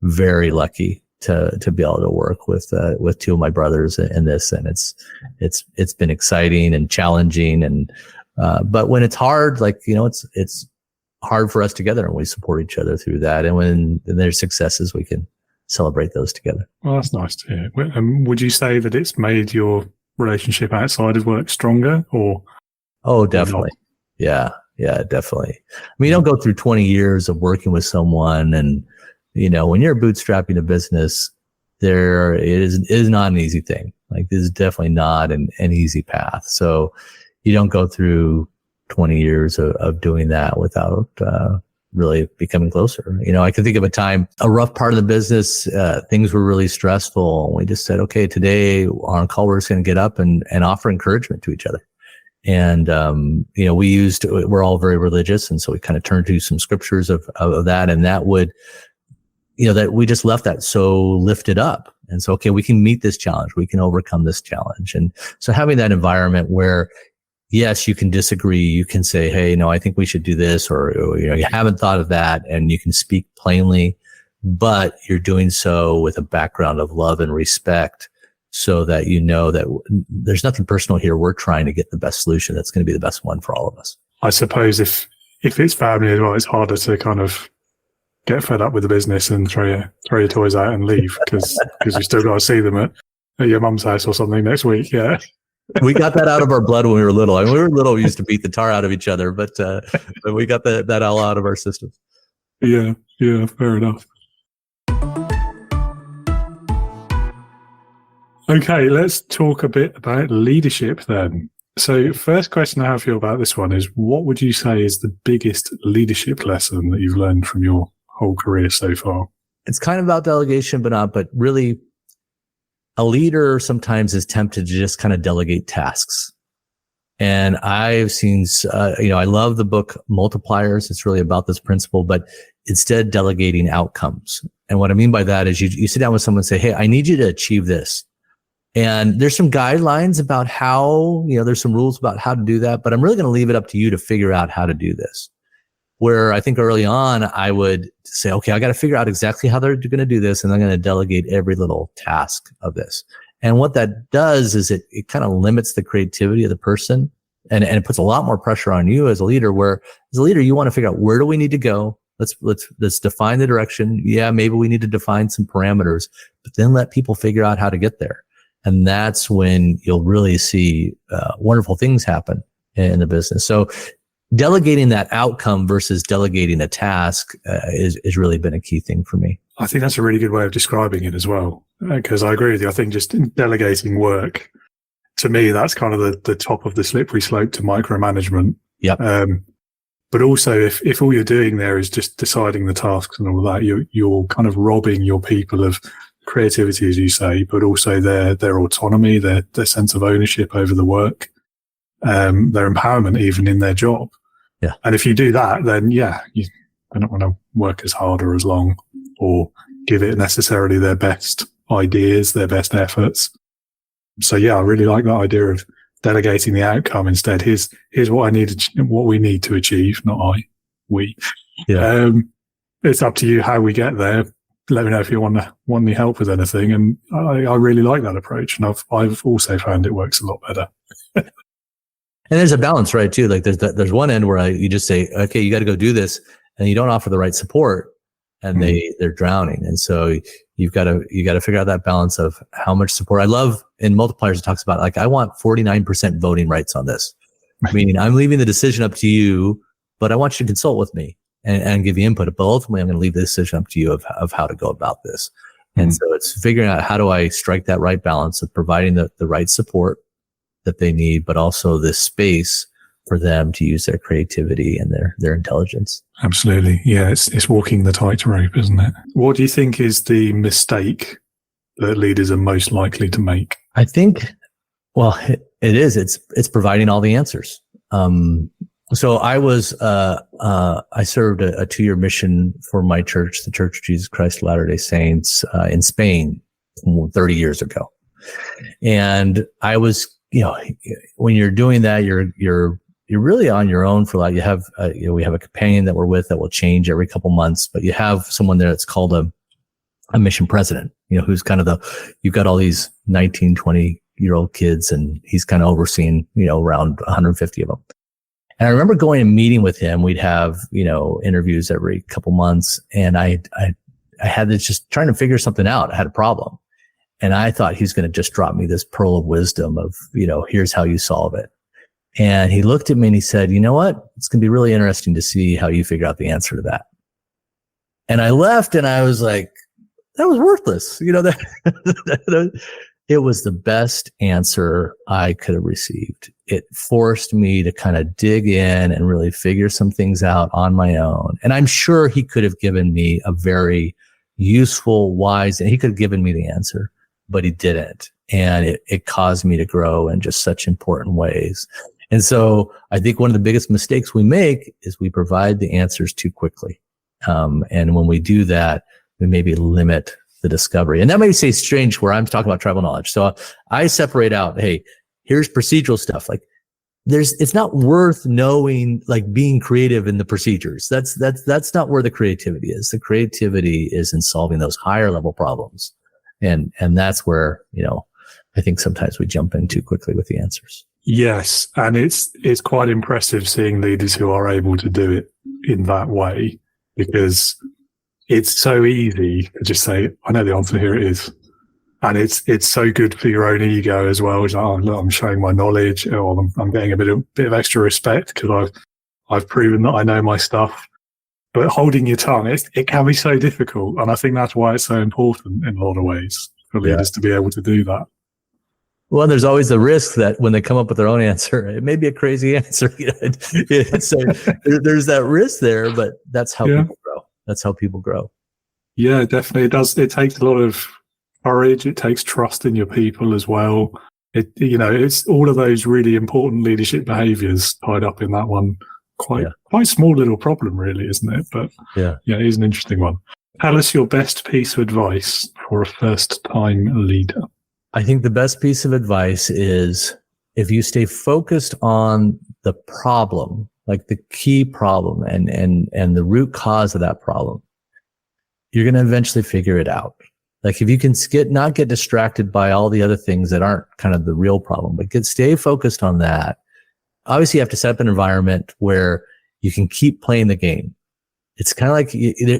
very lucky to be able to work with two of my brothers in this. And it's been exciting and challenging. And, but when it's hard, it's hard for us together, and we support each other through that. And when there's successes, we can celebrate those together. Well, that's nice to hear. Would you say that it's made your relationship outside of work stronger, or? Oh, definitely. Yeah, definitely. I mean, you don't go through 20 years of working with someone, and when you're bootstrapping a business, it is not an easy thing. Like, this is definitely not an easy path. So you don't go through 20 years of doing that without really becoming closer. I can think of a rough part of the business, things were really stressful. And we just said, okay, today on call, we're just going to get up and offer encouragement to each other. And, we're all very religious. And so we kind of turned to some scriptures of that. And that would, that we just left that so lifted up. And so, okay, we can meet this challenge. We can overcome this challenge. And so having that environment where, yes, you can disagree. You can say, hey, no, I think we should do this, or, you haven't thought of that, and you can speak plainly, but you're doing so with a background of love and respect, so that that there's nothing personal here. We're trying to get the best solution that's going to be the best one for all of us. I suppose if it's family as well, it's harder to kind of get fed up with the business and throw your toys out and leave because you still got to see them at your mum's house or something next week. Yeah. We got that out of our blood when we were little. I mean, we were little, we used to beat the tar out of each other, but we got that all out of our system. Yeah, fair enough. Okay, let's talk a bit about leadership then. So first question I have for you about this one is, what would you say is the biggest leadership lesson that you've learned from your whole career so far? It's kind of about delegation, but really, a leader sometimes is tempted to just kind of delegate tasks. And I've seen, I love the book Multipliers. It's really about this principle, but instead delegating outcomes. And what I mean by that is you sit down with someone and say, hey, I need you to achieve this. And there's some guidelines about how, there's some rules about how to do that, but I'm really going to leave it up to you to figure out how to do this. Where I think early on, I would say, okay, I got to figure out exactly how they're going to do this, and I'm going to delegate every little task of this. And what that does is it kind of limits the creativity of the person, and it puts a lot more pressure on you as a leader, where as a leader, you want to figure out, where do we need to go? Let's define the direction. Yeah, maybe we need to define some parameters, but then let people figure out how to get there. And that's when you'll really see wonderful things happen in the business. So delegating that outcome versus delegating a task has really been a key thing for me. I think that's a really good way of describing it as well, because I agree with you. I think just delegating work, to me, that's kind of the top of the slippery slope to micromanagement. Yep. But also, if all you're doing there is just deciding the tasks and all of that, you're kind of robbing your people of creativity, as you say, but also their autonomy, their sense of ownership over the work, their empowerment even in their job. Yeah. And if you do that, then they don't want to work as hard or as long or give it necessarily their best ideas, their best efforts. So I really like that idea of delegating the outcome instead. Here's what what we need to achieve, not we. Yeah. It's up to you how we get there. Let me know if you want any help with anything. And I really like that approach. And I've also found it works a lot better. And there's a balance, right, too. Like there's one end where you just say, okay, you got to go do this, and you don't offer the right support, and they're drowning. And so you got to figure out that balance of how much support. I love in multipliers, it talks about like, I want 49% voting rights on this. Meaning I'm leaving the decision up to you, but I want you to consult with me and give you input. But ultimately, I'm going to leave the decision up to you of how to go about this. And so it's figuring out, how do I strike that right balance of providing the right support that they need, but also this space for them to use their creativity and their intelligence. Absolutely. Yeah, it's walking the tightrope, isn't it? What do you think is the mistake that leaders are most likely to make? I think, well, it is. It's providing all the answers. So I served a 2-year mission for my church, the Church of Jesus Christ of Latter-day Saints, in Spain 30 years ago. And I was, when you're doing that, you're really on your own for like, you have, we have a companion that we're with that will change every couple months, but you have someone there that's called a mission president, who's kind of you've got all these 19, 20-year-old kids, and he's kind of overseeing, around 150 of them. And I remember going and meeting with him. We'd have, interviews every couple months, and I had this just trying to figure something out. I had a problem, and I thought he's going to just drop me this pearl of wisdom of, here's how you solve it. And he looked at me and he said, you know what? It's going to be really interesting to see how you figure out the answer to that. And I left and I was like, that was worthless. It was the best answer I could have received. It forced me to kind of dig in and really figure some things out on my own. And I'm sure he could have given me a very useful, wise, and he could have given me the answer, but he didn't. And it caused me to grow in just such important ways. And so I think one of the biggest mistakes we make is we provide the answers too quickly. And when we do that, we maybe limit the discovery. And that may say strange where I'm talking about tribal knowledge. So I separate out, hey, here's procedural stuff. Like it's not worth knowing, like being creative in the procedures. That's not where the creativity is. The creativity is in solving those higher level problems. And that's where, I think sometimes we jump in too quickly with the answers. Yes. And it's quite impressive seeing leaders who are able to do it in that way, because it's so easy to just say, I know the answer, here it is. And it's so good for your own ego as well. It's like, oh, look, I'm showing my knowledge, or I'm getting a bit of extra respect because I've proven that I know my stuff. But holding your tongue, it can be so difficult. And I think that's why it's so important in a lot of ways for leaders to be able to do that. Well, there's always the risk that when they come up with their own answer, it may be a crazy answer. So there's that risk there, but that's how people grow. That's how people grow. Yeah, definitely. It does. It takes a lot of courage. It takes trust in your people as well. It's all of those really important leadership behaviors tied up in that one quite small little problem, really, isn't it? But it is an interesting one. Tell us your best piece of advice for a first-time leader. I think the best piece of advice is if you stay focused on the problem, like the key problem and the root cause of that problem, you're going to eventually figure it out. Like if you can not get distracted by all the other things that aren't kind of the real problem, but stay focused on that. Obviously, you have to set up an environment where you can keep playing the game. It's kind of like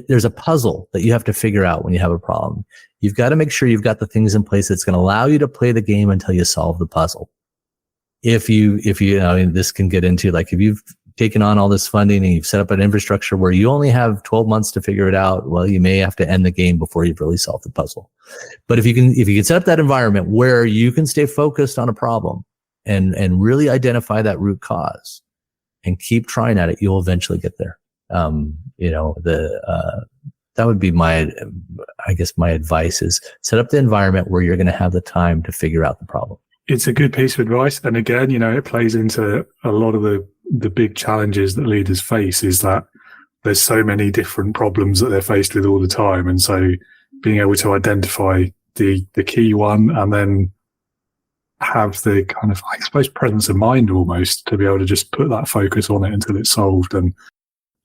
there's a puzzle that you have to figure out when you have a problem. You've got to make sure you've got the things in place that's going to allow you to play the game until you solve the puzzle. If you this can get into like if you've taken on all this funding and you've set up an infrastructure where you only have 12 months to figure it out, well, you may have to end the game before you've really solved the puzzle. But if you can set up that environment where you can stay focused on a problem and really identify that root cause and keep trying at it, you'll eventually get there. That would be my advice is set up the environment where you're going to have the time to figure out the problem. It's a good piece of advice. And again, it plays into a lot of the big challenges that leaders face is that there's so many different problems that they're faced with all the time. And so being able to identify the key one and then have the kind of, I suppose, presence of mind almost to be able to just put that focus on it until it's solved and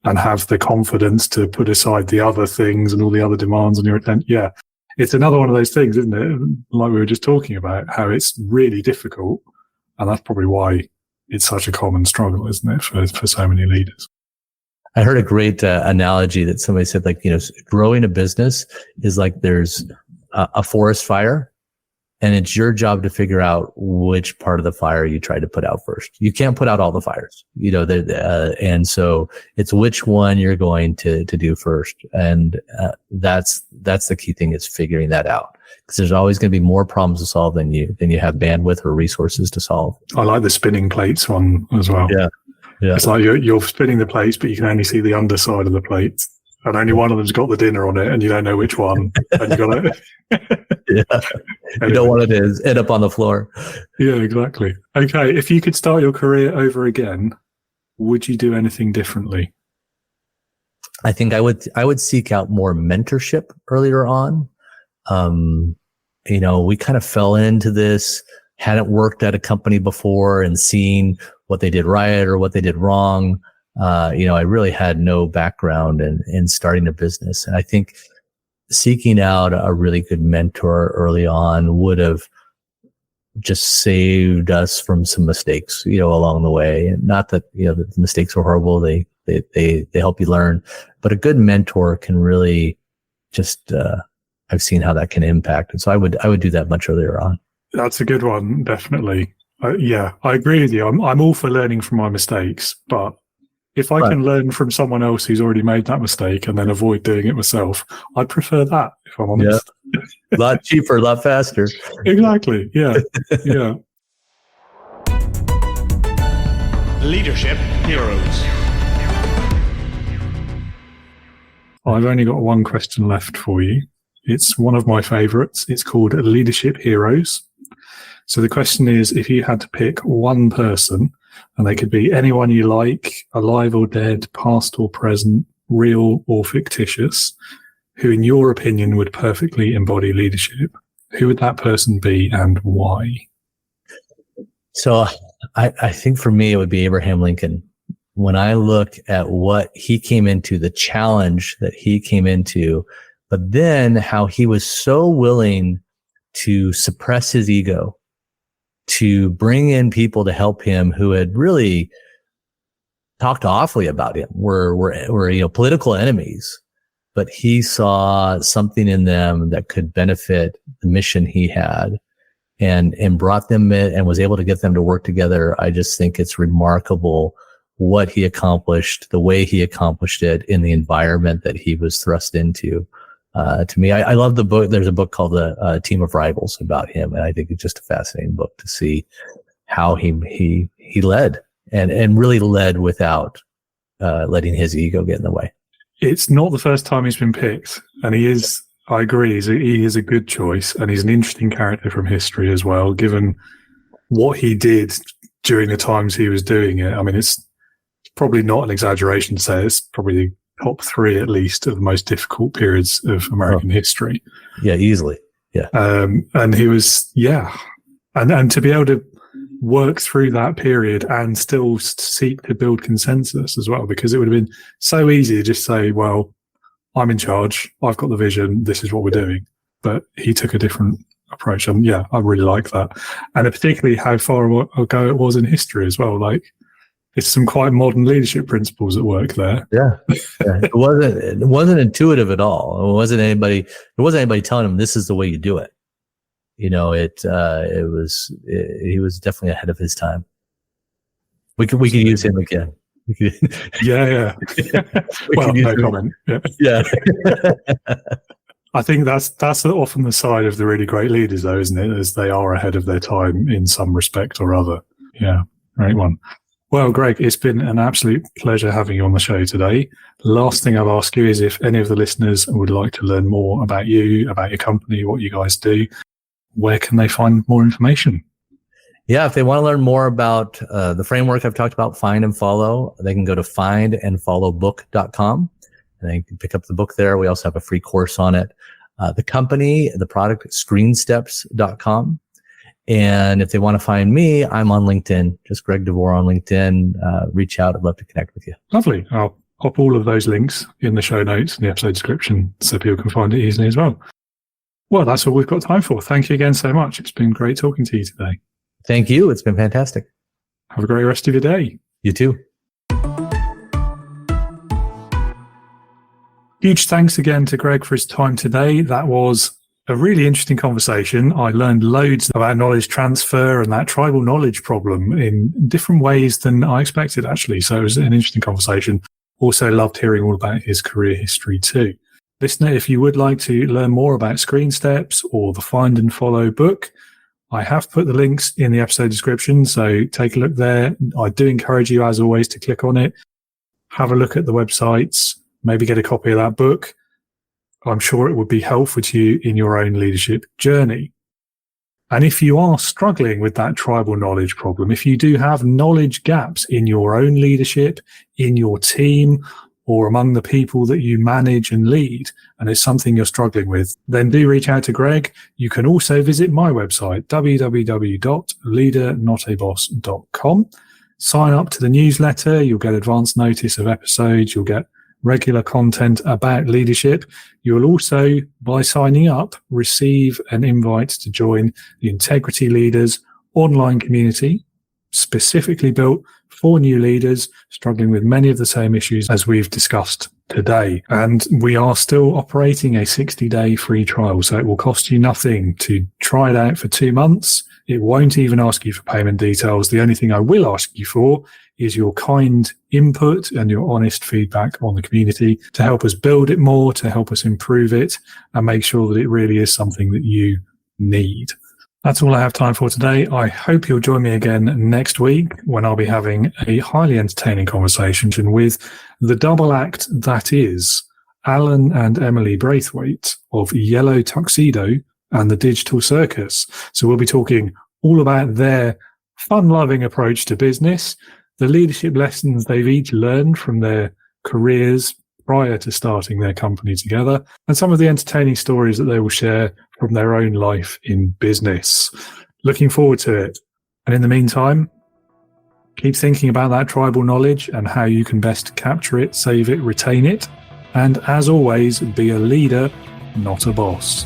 have the confidence to put aside the other things and all the other demands on your attention. Yeah. It's another one of those things, isn't it? Like we were just talking about, how it's really difficult. And that's probably why it's such a common struggle, isn't it, for so many leaders? I heard a great analogy that somebody said, like, growing a business is like there's a forest fire, and it's your job to figure out which part of the fire you try to put out first. You can't put out all the fires, and so it's which one you're going to do first. And that's the key thing, is figuring that out, because there's always going to be more problems to solve than you have bandwidth or resources to solve. I like the spinning plates one as well. Yeah. It's like you're spinning the plates, but you can only see the underside of the plates. And only one of them's got the dinner on it, and you don't know which one. And you got it. Yeah. You don't want it to end up on the floor. Yeah, exactly. Okay, if you could start your career over again, would you do anything differently? I think I would seek out more mentorship earlier on. We kind of fell into this, hadn't worked at a company before and seen what they did right or what they did wrong. I really had no background in starting a business. And I think seeking out a really good mentor early on would have just saved us from some mistakes, along the way. And not that, the mistakes are horrible. They help you learn, but a good mentor can really just, I've seen how that can impact. And so I would do that much earlier on. That's a good one. Definitely. Yeah, I agree with you. I'm all for learning from my mistakes, but if I can learn from someone else who's already made that mistake and then avoid doing it myself, I'd prefer that, if I'm honest. Yeah. A lot cheaper, a lot faster. Exactly. Yeah. Yeah. Leadership Heroes. I've only got one question left for you. It's one of my favorites. It's called Leadership Heroes. So the question is, if you had to pick one person, and they could be anyone you like, alive or dead, past or present, real or fictitious, who in your opinion would perfectly embody leadership, who would that person be and why? So I think for me, it would be Abraham Lincoln. When I look at what he came into, the challenge that he came into, but then how he was so willing to suppress his ego, to bring in people to help him who had really talked awfully about him, were political enemies, but he saw something in them that could benefit the mission he had, and brought them in and was able to get them to work together. I just think it's remarkable what he accomplished, the way he accomplished it in the environment that he was thrust into. To me, I love the book. There's a book called The Team of Rivals about him, and I think it's just a fascinating book to see how he led and really led without letting his ego get in the way. It's not the first time he's been picked, and he is. I agree. He is a good choice, and he's an interesting character from history as well, given what he did during the times he was doing it. I mean, it's probably not an exaggeration to say it's probably top 3 at least of the most difficult periods of American history. Yeah, easily. Yeah. And he was, and to be able to work through that period and still seek to build consensus as well, because it would have been so easy to just say, well, I'm in charge, I've got the vision, this is what we're doing. But he took a different approach. And I really like that. And particularly how far ago it was in history as well. Like, it's some quite modern leadership principles at work there. Yeah. It wasn't intuitive at all. It wasn't anybody telling him this is the way you do it. He was definitely ahead of his time. We could use him again. Yeah. Well, no comment. Yeah. I think that's often the side of the really great leaders, though, isn't it? As they are ahead of their time in some respect or other. Yeah, great one. Well, Greg, it's been an absolute pleasure having you on the show today. Last thing I'll ask you is if any of the listeners would like to learn more about you, about your company, what you guys do, where can they find more information? Yeah, if they want to learn more about the framework I've talked about, Find and Follow, they can go to findandfollowbook.com and they can pick up the book there. We also have a free course on it. The company, the product, screensteps.com. And if they want to find me, I'm on LinkedIn, just Greg DeVore on LinkedIn. Reach out. I'd love to connect with you. Lovely. I'll pop all of those links in the show notes and the episode description so people can find it easily as well. Well, that's all we've got time for. Thank you again so much. It's been great talking to you today. Thank you. It's been fantastic. Have a great rest of your day. You too. Huge thanks again to Greg for his time today. That was a really interesting conversation. I learned loads about knowledge transfer and that tribal knowledge problem in different ways than I expected, actually. So it was an interesting conversation. Also loved hearing all about his career history too. Listener, if you would like to learn more about Screen Steps or the Find and Follow book, I have put the links in the episode description, so take a look there. I do encourage you, as always, to click on it, have a look at the websites, maybe get a copy of that book. I'm sure it would be helpful to you in your own leadership journey. And if you are struggling with that tribal knowledge problem, if you do have knowledge gaps in your own leadership, in your team, or among the people that you manage and lead, and it's something you're struggling with, then do reach out to Greg. You can also visit my website, www.leadernotaboss.com. Sign up to the newsletter. You'll get advance notice of episodes. You'll get regular content about leadership. You'll also, by signing up, receive an invite to join the Integrity Leaders online community, specifically built for new leaders struggling with many of the same issues as we've discussed today. And we are still operating a 60-day free trial, so it will cost you nothing to try it out for 2 months. It won't even ask you for payment details. The only thing I will ask you for is your kind input and your honest feedback on the community to help us build it more, to help us improve it, and make sure that it really is something that you need. That's all I have time for today. I hope you'll join me again next week when I'll be having a highly entertaining conversation with the double act that is Alan and Emily Braithwaite of Yellow Tuxedo and the Digital Circus. So we'll be talking all about their fun-loving approach to business, the leadership lessons they've each learned from their careers prior to starting their company together, and some of the entertaining stories that they will share from their own life in business. Looking forward to it. And in the meantime, keep thinking about that tribal knowledge and how you can best capture it, save it, retain it. And as always, be a leader, not a boss.